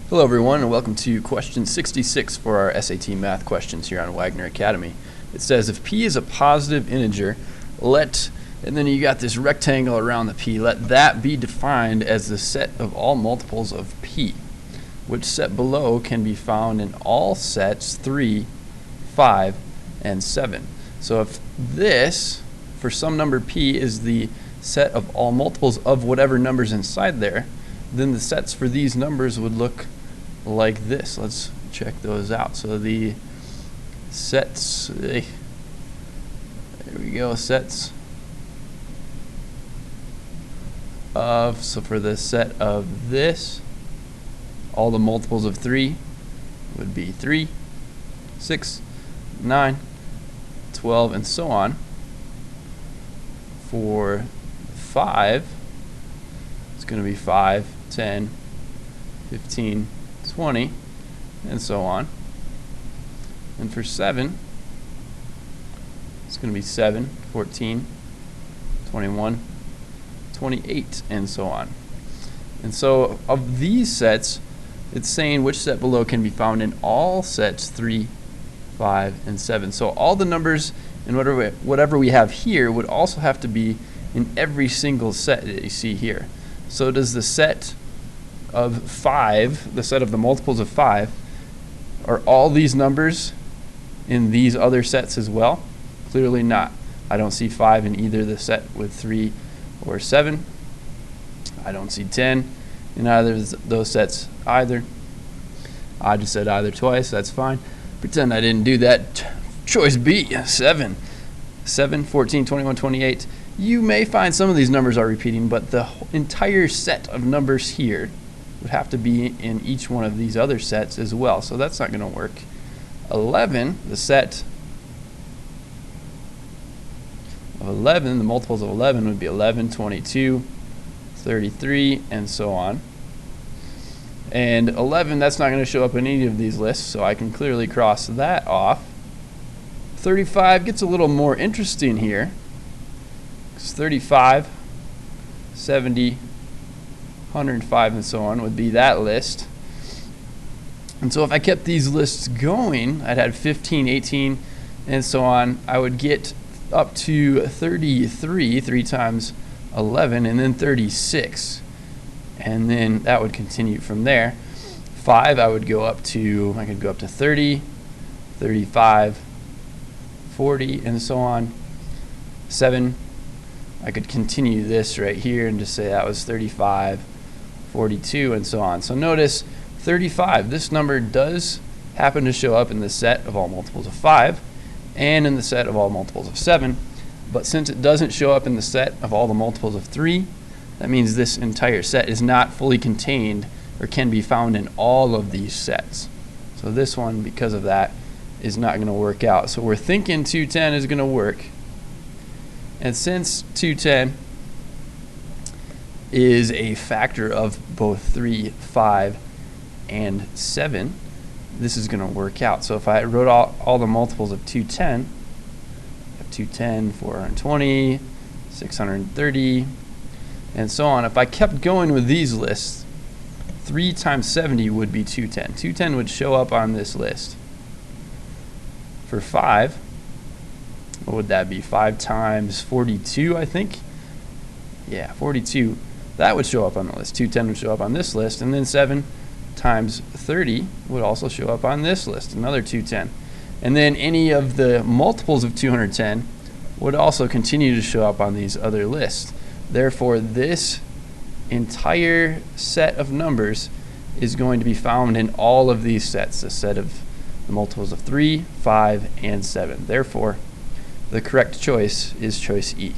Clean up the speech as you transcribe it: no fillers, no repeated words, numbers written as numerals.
Hello everyone, and welcome to question 66 for our SAT math questions here on Wagner Academy. It says if p is a positive integer, and then you got this rectangle around the p, let that be defined as the set of all multiples of p, which set below can be found in all sets 3, 5, and 7. So if this, for some number p, is the set of all multiples of whatever number's inside there, then the sets for these numbers would look like this. Let's check those out. So the sets, there we go, sets of, so for the set of this, all the multiples of 3 would be 3, 6, 9, 12, and so on. For 5, it's going to be 5, 10, 15, 20, and so on. And for 7, it's going to be 7, 14, 21, 28, and so on. And so of these sets, it's saying which set below can be found in all sets 3, 5, and 7. So all the numbers in whatever we have here would also have to be in every single set that you see here. So does the set of 5, the set of the multiples of 5, are all these numbers in these other sets as well? Clearly not. I don't see 5 in either the set with 3 or 7. I don't see 10 in either of those sets either. I just said either twice, that's fine. Pretend I didn't do that. Choice B, 7. 7, 14, 21, 28. You may find some of these numbers are repeating, but the entire set of numbers here would have to be in each one of these other sets as well, so that's not going to work. 11, the set of 11, the multiples of 11 would be 11, 22, 33, and so on. And 11, that's not going to show up in any of these lists, so I can clearly cross that off. 35 gets a little more interesting here, because 35, 70, 105, and so on would be that list. And so if I kept these lists going, I'd have 15, 18, and so on. I would get up to 33, 3 times 11, and then 36. And then that would continue from there. 5, I could go up to 30, 35, 40, and so on. 7, I could continue this right here and just say that was 35, 42, and so on. So notice 35, this number does happen to show up in the set of all multiples of 5 and in the set of all multiples of 7, but since it doesn't show up in the set of all the multiples of 3, that means this entire set is not fully contained or can be found in all of these sets. So this one, because of that, is not going to work out. So we're thinking 210 is going to work, and since 210 is a factor of both 3, 5, and 7, this is going to work out. So if I wrote all the multiples of 210, 210, 420, 630, and so on. If I kept going with these lists, 3 times 70 would be 210. 210 would show up on this list. For 5, what would that be? 5 times 42, I think? Yeah, 42. That would show up on the list. 210 would show up on this list. And then 7 times 30 would also show up on this list, another 210. And then any of the multiples of 210 would also continue to show up on these other lists. Therefore, this entire set of numbers is going to be found in all of these sets, the set of the multiples of 3, 5, and 7. Therefore, the correct choice is choice E.